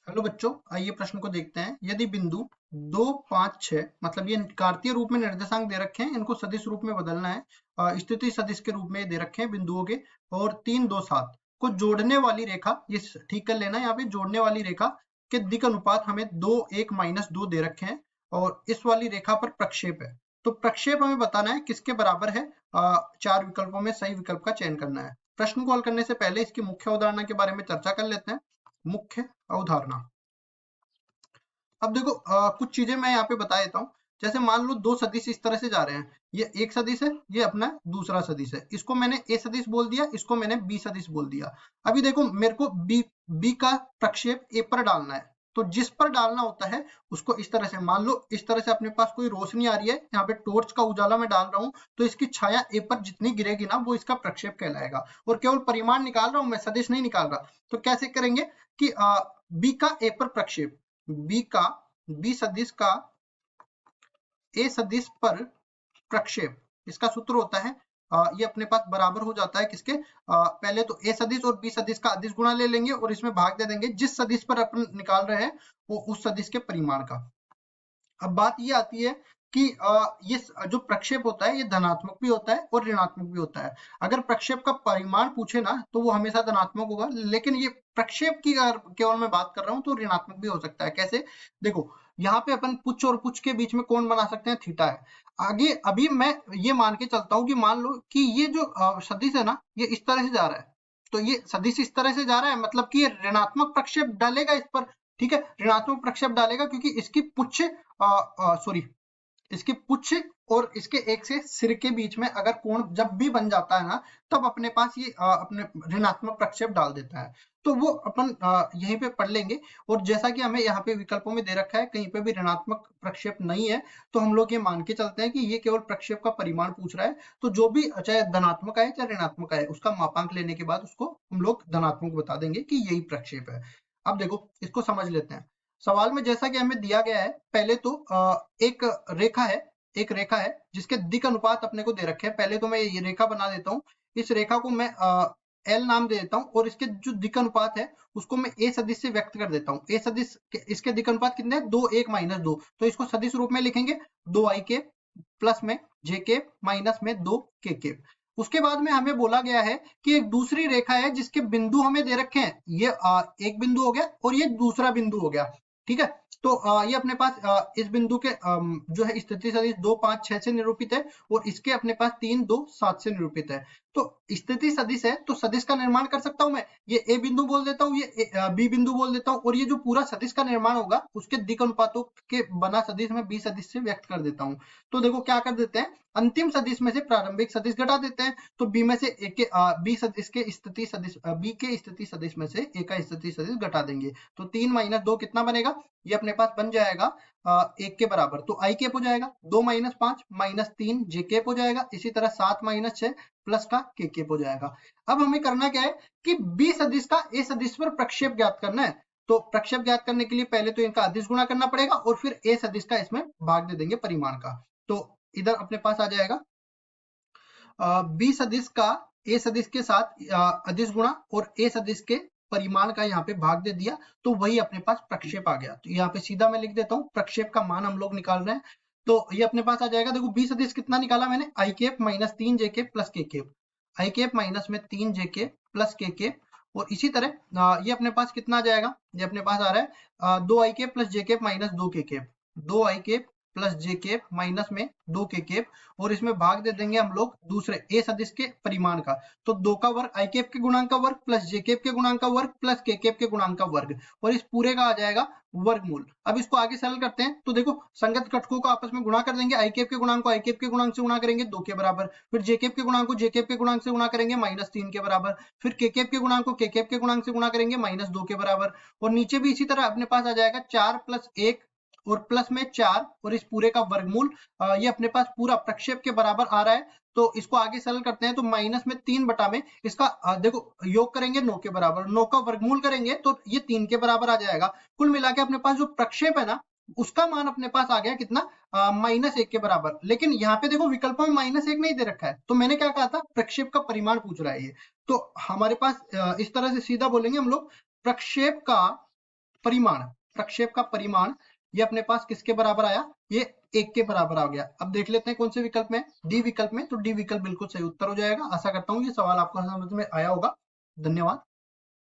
Hello बच्चों, आइए प्रश्न को देखते हैं। यदि बिंदु 2, 5, 6 मतलब ये कार्तीय रूप में निर्देशांक दे रखे हैं, इनको सदिश रूप में बदलना है। स्थिति सदिश के रूप में दे रखे हैं बिंदुओं के, और 3, 2, 7 को जोड़ने वाली रेखा, ये ठीक कर लेना है। यहाँ पे जोड़ने वाली रेखा के दिक् अनुपात हमें 2, 1, -2 दे रखे हैं, और इस वाली रेखा पर प्रक्षेप है। तो प्रक्षेप हमें बताना है किसके बराबर है। 4 विकल्पों में सही विकल्प का चयन करना है। प्रश्न को हल करने से पहले इसकी मुख्य अवधारणा के बारे में चर्चा कर लेते हैं। मुख्य अवधारणा। अब देखो, कुछ चीजें मैं यहाँ पे बता देता हूँ। जैसे मान लो दो सदिश इस तरह से जा रहे हैं, ये एक सदिश है, ये अपना दूसरा सदिश है। इसको मैंने ए सदिश बोल दिया, इसको मैंने बी सदिश बोल दिया। अभी देखो, मेरे को बी का प्रक्षेप ए पर डालना है। तो जिस पर डालना होता है उसको इस तरह से, मान लो इस तरह से अपने पास कोई रोशनी आ रही है, यहाँ पे टॉर्च का उजाला मैं डाल रहा हूँ, तो इसकी छाया ए पर जितनी गिरेगी ना, वो इसका प्रक्षेप कहलाएगा। और केवल परिमाण निकाल रहा हूँ मैं, सदिश नहीं निकाल रहा। तो कैसे करेंगे कि बी का ए पर प्रक्षेप, बी सदिश का ए सदिश पर प्रक्षेप, इसका सूत्र होता है, ये अपने पास बराबर हो जाता है किसके, पहले तो ए सदिश और बी सदिश का अदिश गुणा ले लेंगे और इसमें भाग दे देंगे जिस सदिश पर अपन निकाल रहे हैं वो उस सदिश के परिमाण का। अब बात ये आती है कि ये जो प्रक्षेप होता है ये धनात्मक भी होता है और ऋणात्मक भी होता है। अगर प्रक्षेप का परिमाण पूछे ना तो वो हमेशा धनात्मक होगा, लेकिन ये प्रक्षेप की अगर केवल मैं बात कर रहा हूँ तो ऋणात्मक भी हो सकता है। कैसे, देखो यहाँ पे अपन पुच्छ और पुच्छ के बीच में कोण बना सकते हैं, थीटा है। आगे अभी मैं ये मान के चलता हूँ कि मान लो कि ये जो सदिश है ना, ये इस तरह से जा रहा है। तो ये सदिश इस तरह से जा रहा है, मतलब कि ये ऋणात्मक प्रक्षेप डालेगा इस पर। ठीक है, ऋणात्मक प्रक्षेप डालेगा क्योंकि इसकी पुच्छ सॉरी इसके पुच्छ और इसके एक से सिर के बीच में अगर कोण जब भी बन जाता है ना, तब अपने पास ये अपने ऋणात्मक प्रक्षेप डाल देता है। तो वो अपन यहीं पे पढ़ लेंगे। और जैसा कि हमें यहाँ पे विकल्पों में दे रखा है कहीं पे भी ऋणात्मक प्रक्षेप नहीं है, तो हम लोग ये मान के चलते हैं कि ये केवल प्रक्षेप का परिमाण पूछ रहा है। तो जो भी चाहे धनात्मक आए चाहे ऋणात्मक आए, उसका मापांक लेने के बाद उसको हम लोग धनात्मक बता देंगे कि यही प्रक्षेप है। अब देखो इसको समझ लेते हैं। सवाल में जैसा कि हमें दिया गया है, पहले तो एक रेखा है जिसके दिक् अनुपात अपने को दे रखे हैं। पहले तो मैं ये रेखा बना देता हूँ। इस रेखा को मैं एल नाम दे देता हूँ और इसके जो दिक् अनुपात है उसको मैं ए सदिश से व्यक्त कर देता हूँ। ए सदिश इसके दिक् अनुपात कितने हैं, 2, 1, -2। तो इसको सदिश रूप में लिखेंगे 2i के प्लस में जे के माइनस में 2 के। उसके बाद में हमें बोला गया है कि एक दूसरी रेखा है जिसके बिंदु हमें दे रखे हैं। ये एक बिंदु हो गया और ये दूसरा बिंदु हो गया। ठीक है, तो ये अपने पास इस बिंदु के जो है स्थिति सदिश 2, 5, 6 से निरूपित है और इसके अपने पास 3, 2, 7 से निरूपित है। तो स्थिति सदिश है तो सदिश का निर्माण कर सकता हूं मैं। ये ए बिंदु बोल देता हूँ, ये बी बिंदु बोल देता हूँ, और ये जो पूरा सदिश का निर्माण होगा उसके दिक् अनुपातों के बना सदिश में बी सदिश से व्यक्त कर देता हूँ। तो देखो क्या कर देते हैं, अंतिम सदिश में से प्रारंभिक सदिश घटा देते हैं। तो बी में से ए के बी सदिश के स्थिति सदिश बी के स्थिति सदिश में से ए का स्थिति सदिश घटा देंगे। तो 3 - 2 कितना बनेगा, ये अपने पास बन जाएगा 1 के बराबर। तो आई कैप हो जाएगा 2 - 5 -3 जे कैप हो जाएगा। इसी तरह 7 - 6 प्लस का के कैप हो जाएगा। अब हमें करना क्या है कि बी सदिश का ए सदिश पर प्रक्षेप ज्ञात करना है। तो प्रक्षेप ज्ञात करने के लिए पहले तो इनका अदिश गुणा करना पड़ेगा और फिर ए सदिश का इसमें भाग दे देंगे परिमाण का। तो इधर अपने पास आ जाएगा बी सदिश का ए सदिश के साथ अदिश गुणा और ए सदिश के परिमाण का यहाँ पे भाग दे दिया, तो वही अपने पास प्रक्षेप आ गया। तो यहाँ पे सीधा मैं लिख देता हूँ, प्रक्षेप का मान हम लोग निकाल रहे हैं। तो ये अपने पास आ जाएगा। देखो बी सदिश कितना निकाला मैंने, आई कैप माइनस 3 जे कैप प्लस के कैप, आई कैप माइनस में 3 जे कैप प्लस के कैप। और इसी तरह ये अपने पास कितना आ जाएगा, ये अपने पास आ रहा है 2 आई कैप प्लस जे कैप माइनस 2 के कैप, 2 आई कैप प्लस जे कैप माइनस में 2 के कैप, और इसमें भाग दे देंगे हम लोग दूसरे ए सदिश के परिमाण का। तो 2 का वर्ग आई कैप के गुणांक का वर्ग प्लस जे कैप के गुणांक का वर्ग प्लस के कैप के गुणांक का वर्ग, और इस पूरे का आ जाएगा वर्गमूल। अब इसको आगे सरल करते हैं। तो देखो संगत घटकों को आपस में गुणा कर देंगे। आई कैप के गुणांक को आई कैप के गुणांक से गुणा करेंगे 2 के बराबर, फिर जे कैप के गुणांक को जे कैप के गुणांक से गुणा करेंगे -3 के बराबर, फिर के कैप के गुणांक को के कैप के गुणांक से गुणा करेंगे -2 के बराबर। और नीचे भी इसी तरह अपने पास आ जाएगा 4 + 1 और प्लस में 4 और इस पूरे का वर्गमूल। ये अपने पास पूरा प्रक्षेप के बराबर आ रहा है। तो इसको आगे सरल करते हैं। तो माइनस में 3 बटा में इसका देखो योग करेंगे 9 के बराबर, 9 का वर्गमूल करेंगे तो ये 3 के बराबर आ जाएगा। कुल मिला के अपने पास जो प्रक्षेप है ना, उसका मान अपने पास आ गया कितना, -1 के बराबर। लेकिन यहाँ पे देखो विकल्पों में -1 नहीं दे रखा है, तो मैंने क्या कहा था, प्रक्षेप का परिमाण पूछ रहा है ये। तो हमारे पास इस तरह से सीधा बोलेंगे हम लोग, प्रक्षेप का परिमाण, प्रक्षेप का परिमाण ये अपने पास किसके बराबर आया, ये 1 के बराबर आ गया। अब देख लेते हैं कौन से विकल्प में, डी विकल्प में, तो डी विकल्प बिल्कुल सही उत्तर हो जाएगा। आशा करता हूँ ये सवाल आपको समझ में आया होगा। धन्यवाद।